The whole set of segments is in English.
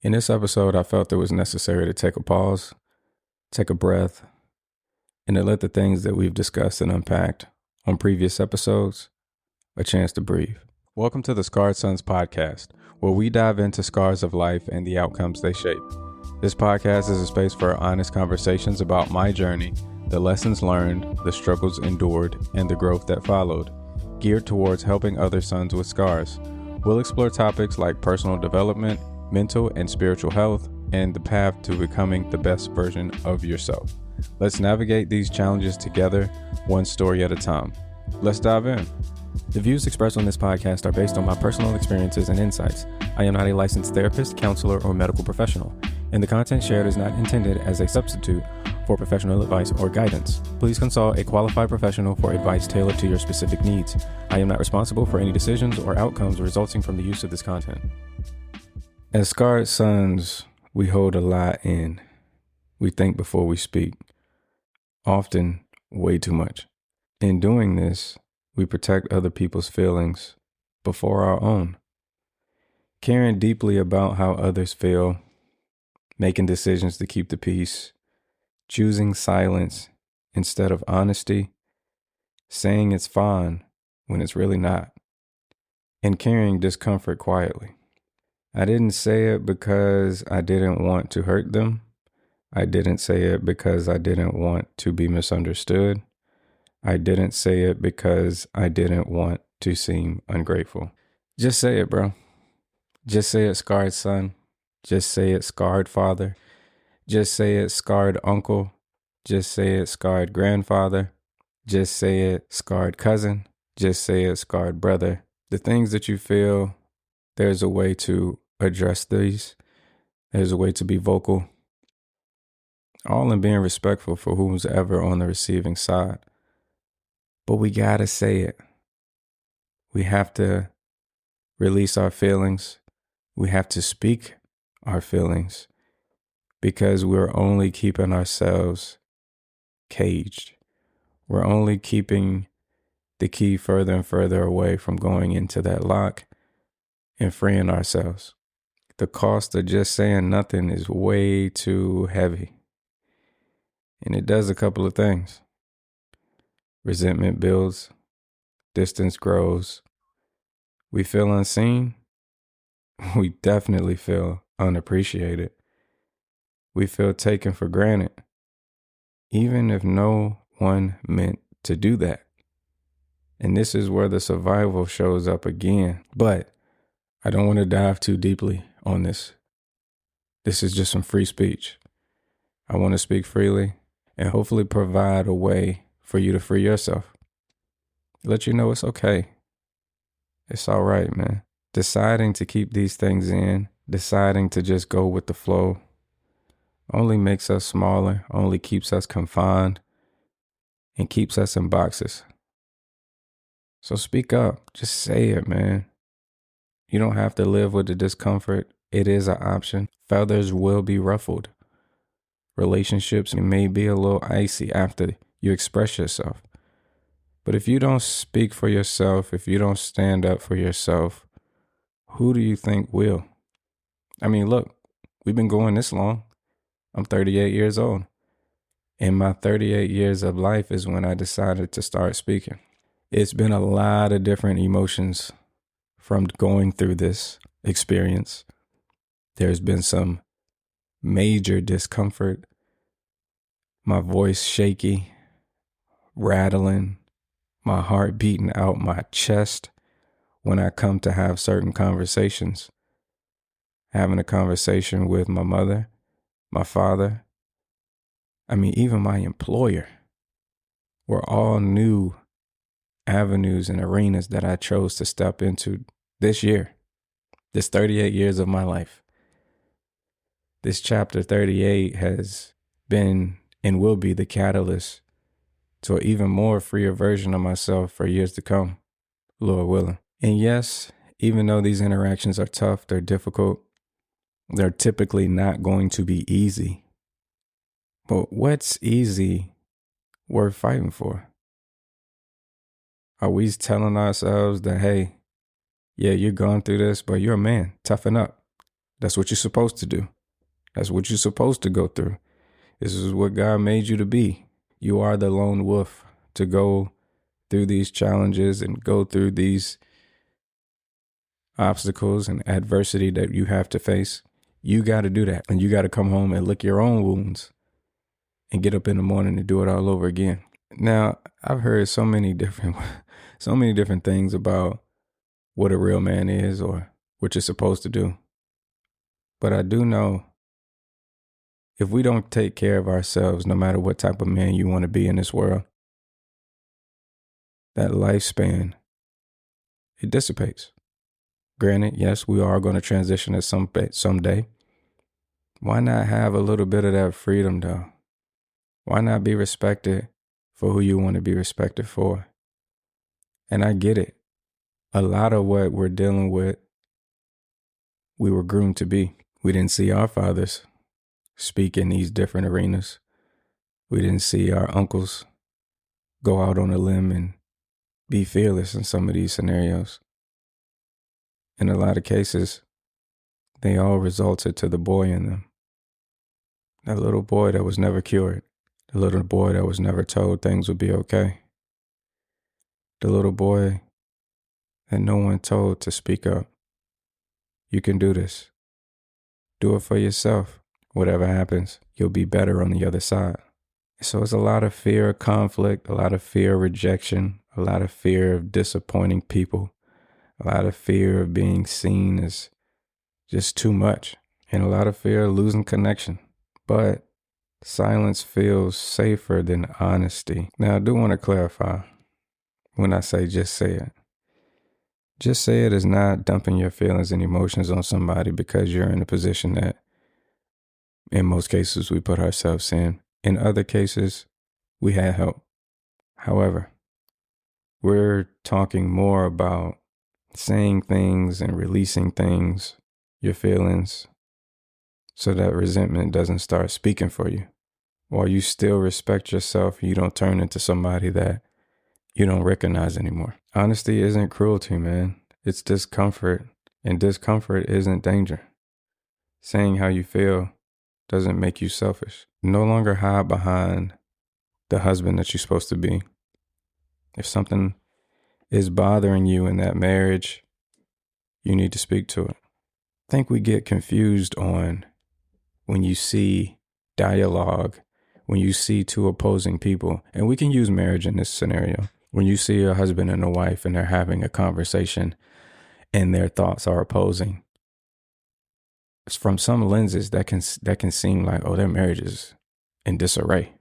In this episode, I felt it was necessary to take a pause, take a breath, and to let the things that we've discussed and unpacked on previous episodes a chance to breathe. Welcome to the Scarred Sons podcast, where we dive into scars of life and the outcomes they shape. This podcast is a space for honest conversations about my journey, the lessons learned, the struggles endured, and the growth that followed, geared towards helping other sons with scars. We'll explore topics like personal development, mental and spiritual health, and the path to becoming the best version of yourself. Let's navigate these challenges together, one story at a time. Let's dive in. The views expressed on this podcast are based on my personal experiences and insights. I am not a licensed therapist, counselor, or medical professional, and the content shared is not intended as a substitute for professional advice or guidance. Please consult a qualified professional for advice tailored to your specific needs. I am not responsible for any decisions or outcomes resulting from the use of this content. As scarred sons, we hold a lot in. We think before we speak, often way too much. In doing this, we protect other people's feelings before our own. Caring deeply about how others feel, making decisions to keep the peace, choosing silence instead of honesty, saying it's fine when it's really not, and carrying discomfort quietly. I didn't say it because I didn't want to hurt them. I didn't say it because I didn't want to be misunderstood. I didn't say it because I didn't want to seem ungrateful. Just say it, bro. Just say it, scarred son. Just say it, scarred father. Just say it, scarred uncle. Just say it, scarred grandfather. Just say it, scarred cousin. Just say it, scarred brother. The things that you feel, there's a way to address these. There's a way to be vocal. All in being respectful for who's ever on the receiving side. But we gotta say it. We have to release our feelings. We have to speak our feelings because we're only keeping ourselves caged. We're only keeping the key further and further away from going into that lock and freeing ourselves. The cost of just saying nothing is way too heavy. And it does a couple of things. Resentment builds, distance grows. We feel unseen. We definitely feel unappreciated. We feel taken for granted, even if no one meant to do that. And this is where the survival shows up again. But I don't want to dive too deeply on this. This is just some free speech. I want to speak freely and hopefully provide a way for you to free yourself. Let you know it's okay. It's all right, man. Deciding to keep these things in, deciding to just go with the flow, only makes us smaller, only keeps us confined, and keeps us in boxes. So speak up. Just say it, man. You don't have to live with the discomfort. It is an option. Feathers will be ruffled. Relationships may be a little icy after you express yourself. But if you don't speak for yourself, if you don't stand up for yourself, who do you think will? I mean, look, we've been going this long. I'm 38 years old. In my 38 years of life is when I decided to start speaking. It's been a lot of different emotions from going through this experience. There's been some major discomfort, my voice shaky, rattling, my heart beating out my chest when I come to have certain conversations. Having a conversation with my mother, my father, even my employer, were all new avenues and arenas that I chose to step into this year, this 38 years of my life. This chapter 38 has been and will be the catalyst to an even more freer version of myself for years to come, Lord willing. And yes, even though these interactions are tough, they're difficult, they're typically not going to be easy. But what's easy worth fighting for? Are we telling ourselves that, hey, yeah, you're going through this, but you're a man, toughen up. That's what you're supposed to do. That's what you're supposed to go through. This is what God made you to be. You are the lone wolf to go through these challenges and go through these obstacles and adversity that you have to face. You got to do that. And you got to come home and lick your own wounds and get up in the morning and do it all over again. Now, I've heard so many different things about what a real man is or what you're supposed to do. But I do know if we don't take care of ourselves, no matter what type of man you want to be in this world, that lifespan, it dissipates. Granted, yes, we are going to transition at someday. Why not have a little bit of that freedom, though? Why not be respected for who you want to be respected for? And I get it. A lot of what we're dealing with, we were groomed to be. We didn't see our fathers speak in these different arenas. We didn't see our uncles go out on a limb and be fearless in some of these scenarios. In a lot of cases, they all resulted to the boy in them. That little boy that was never cured. The little boy that was never told things would be okay. The little boy that no one told to speak up. You can do this. Do it for yourself. Whatever happens, you'll be better on the other side. So it's a lot of fear of conflict, a lot of fear of rejection, a lot of fear of disappointing people, a lot of fear of being seen as just too much, and a lot of fear of losing connection. But silence feels safer than honesty. Now, I do want to clarify when I say just say it. Just say it is not dumping your feelings and emotions on somebody because you're in a position that in most cases we put ourselves in. In other cases, we had help. However, we're talking more about saying things and releasing things, your feelings, so that resentment doesn't start speaking for you. While you still respect yourself, you don't turn into somebody that you don't recognize anymore. Honesty isn't cruelty, man. It's discomfort, and discomfort isn't danger. Saying how you feel doesn't make you selfish. No longer hide behind the husband that you're supposed to be. If something is bothering you in that marriage, you need to speak to it. I think we get confused on when you see dialogue, when you see two opposing people, and we can use marriage in this scenario. When you see a husband and a wife and they're having a conversation and their thoughts are opposing, from some lenses that can seem like, oh, their marriage is in disarray.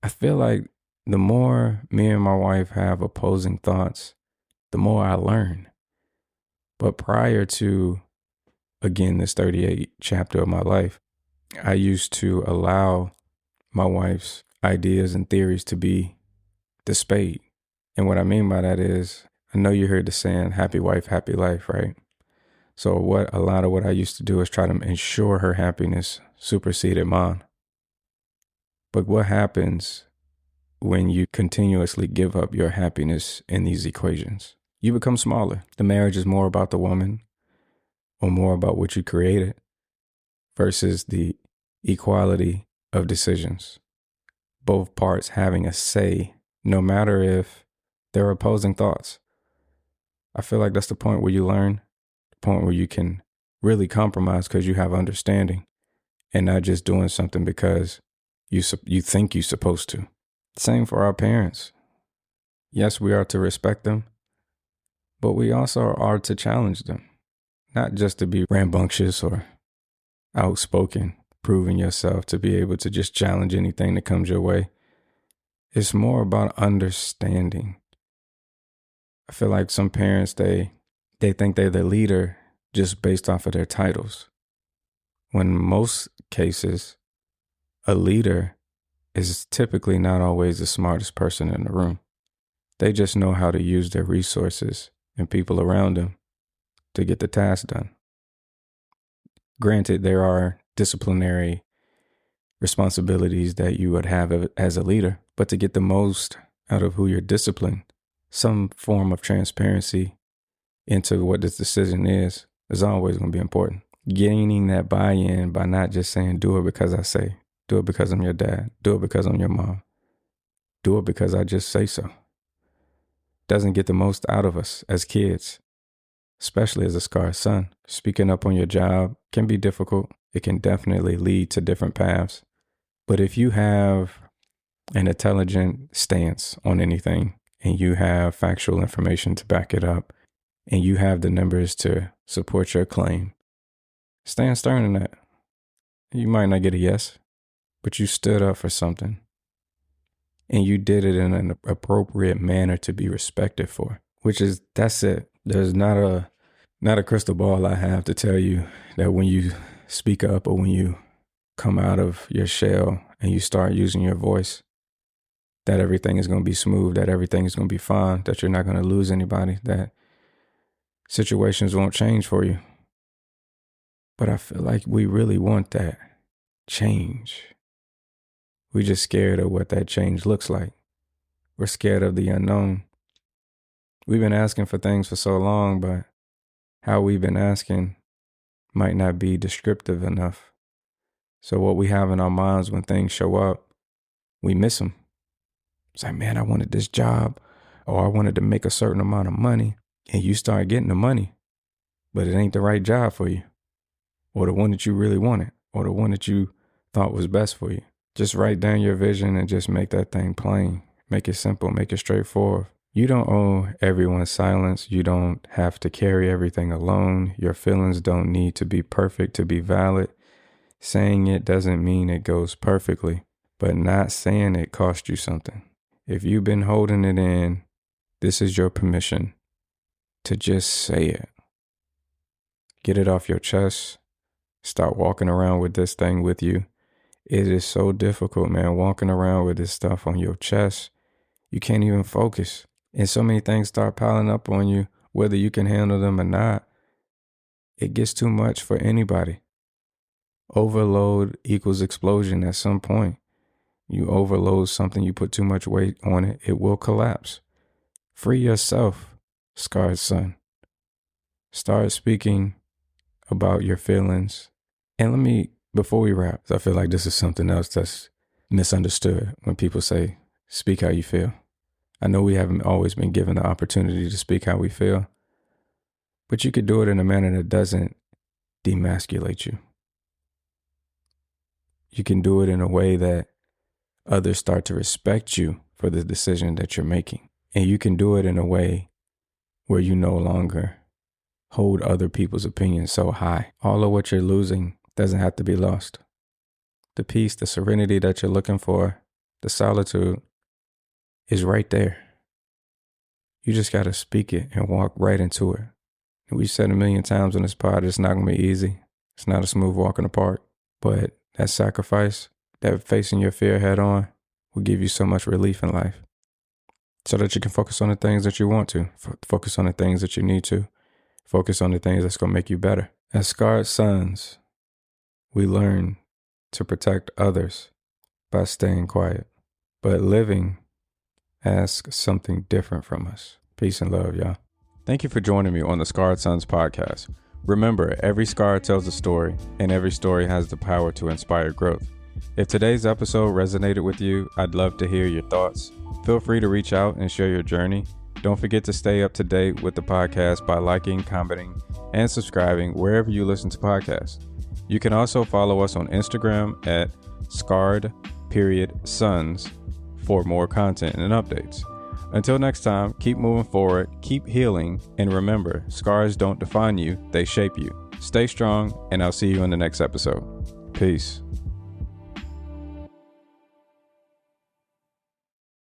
I feel like the more me and my wife have opposing thoughts, the more I learn. But prior to, again, this 38 chapter of my life, I used to allow my wife's ideas and theories to be displayed. And what I mean by that is, I know you heard the saying, happy wife, happy life, right? So a lot of what I used to do is try to ensure her happiness superseded mine. But what happens when you continuously give up your happiness in these equations? You become smaller. The marriage is more about the woman or more about what you created versus the equality of decisions. Both parts having a say, no matter if they're opposing thoughts. I feel like that's the point where you learn, the point where you can really compromise because you have understanding and not just doing something because you think you're supposed to. Same for our parents. Yes, we are to respect them, but we also are to challenge them, not just to be rambunctious or outspoken, proving yourself to be able to just challenge anything that comes your way. It's more about understanding. I feel like some parents, they think they're the leader just based off of their titles. When in most cases, a leader is typically not always the smartest person in the room. They just know how to use their resources and people around them to get the task done. Granted, there are disciplinary responsibilities that you would have as a leader, but to get the most out of who you're disciplining, some form of transparency into what this decision is is always going to be important. Gaining that buy-in by not just saying, do it because I say, do it because I'm your dad, do it because I'm your mom, do it because I just say so, doesn't get the most out of us as kids, especially as a scarred son. Speaking up on your job can be difficult. It can definitely lead to different paths. But if you have an intelligent stance on anything and you have factual information to back it up and you have the numbers to support your claim, stand stern in that. You might not get a yes, but you stood up for something and you did it in an appropriate manner to be respected for, that's it. There's not a crystal ball I have to tell you that when you speak up or when you come out of your shell and you start using your voice, that everything is going to be smooth, that everything is going to be fine, that you're not going to lose anybody, that situations won't change for you. But I feel like we really want that change. We're just scared of what that change looks like. We're scared of the unknown. We've been asking for things for so long, but how we've been asking might not be descriptive enough. So what we have in our minds when things show up, we miss them. It's like, man, I wanted this job, or I wanted to make a certain amount of money, and you start getting the money, but it ain't the right job for you, or the one that you really wanted, or the one that you thought was best for you. Just write down your vision and just make that thing plain. Make it simple, make it straightforward. You don't owe everyone's silence. You don't have to carry everything alone. Your feelings don't need to be perfect to be valid. Saying it doesn't mean it goes perfectly, but not saying it costs you something. If you've been holding it in, this is your permission to just say it. Get it off your chest. Start walking around with this thing with you. It is so difficult, man, walking around with this stuff on your chest. You can't even focus. And so many things start piling up on you, whether you can handle them or not. It gets too much for anybody. Overload equals explosion at some point. You overload something, you put too much weight on it, it will collapse. Free yourself, scarred son. Start speaking about your feelings. And before we wrap, I feel like this is something else that's misunderstood when people say, speak how you feel. I know we haven't always been given the opportunity to speak how we feel, but you could do it in a manner that doesn't demasculate you. You can do it in a way that others start to respect you for the decision that you're making. And you can do it in a way where you no longer hold other people's opinions so high. All of what you're losing doesn't have to be lost. The peace, the serenity that you're looking for, the solitude is right there. You just got to speak it and walk right into it. And we've said 1,000,000 times on this pod, it's not going to be easy. It's not a smooth walk in the park, but that sacrifice, that facing your fear head on, will give you so much relief in life so that you can focus on the things that you want to, focus on the things that you need to, focus on the things that's going to make you better. As scarred sons, we learn to protect others by staying quiet, but living asks something different from us. Peace and love, y'all. Thank you for joining me on the Scarred Sons podcast. Remember, every scar tells a story, and every story has the power to inspire growth. If today's episode resonated with you, I'd love to hear your thoughts. Feel free to reach out and share your journey. Don't forget to stay up to date with the podcast by liking, commenting, and subscribing wherever you listen to podcasts. You can also follow us on Instagram at scarred_sons for more content and updates. Until next time, keep moving forward, keep healing, and remember, scars don't define you, they shape you. Stay strong, and I'll see you in the next episode. Peace.